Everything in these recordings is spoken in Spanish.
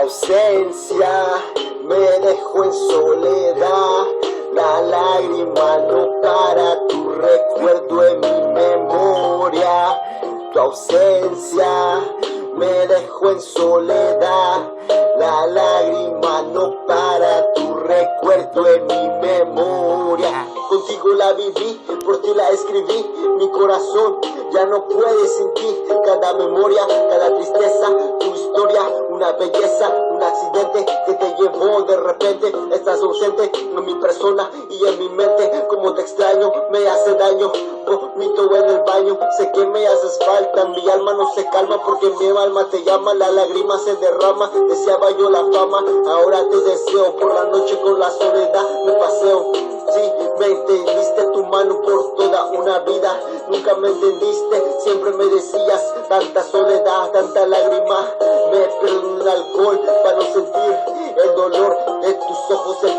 ausencia me dejó en soledad, la lágrima no para, tu recuerdo en mi memoria. Tu ausencia me dejó en soledad, la lágrima no para, tu recuerdo en mi memoria. Contigo la viví, por ti la escribí, mi corazón ya no puede sin ti. Cada memoria, cada tristeza, tu historia, una belleza, un accidente que te llevó de repente. Estás ausente en mi persona y en mi mente. Como te extraño, me hace daño, vomito en el baño. Sé que me haces falta, mi alma no se calma porque mi alma te llama, la lágrima se derrama. Deseaba yo la fama, ahora te deseo. Por la noche con la soledad me paseo. Sí, me entendiste, tu mano por toda una vida. Nunca me entendiste, siempre me decías tanta soledad, tanta lágrima. Me perdí el alcohol para no sentir el dolor de tus ojos, el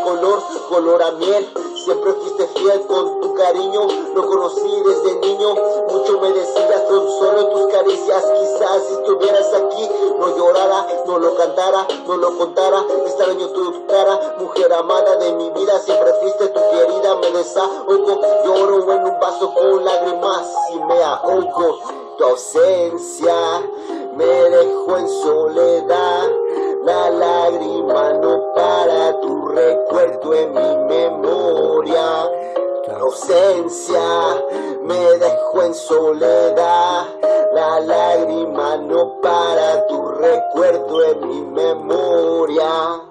color a miel. Siempre fuiste fiel con tu cariño, lo conocí desde niño. Mucho me decías, son solo tus caricias. Quizás si estuvieras aquí, no llorara, no lo cantara, no lo contara. Extraño tu cara, mujer amada de mi vida. Siempre fuiste tu querida, me desahogo. Lloro en un vaso con lágrimas y me ahogo. Tu ausencia me dejó en soledad, la lágrima no para, tu recuerdo en mi memoria. Tu ausencia me dejó en soledad, la lágrima no para, tu recuerdo en mi memoria.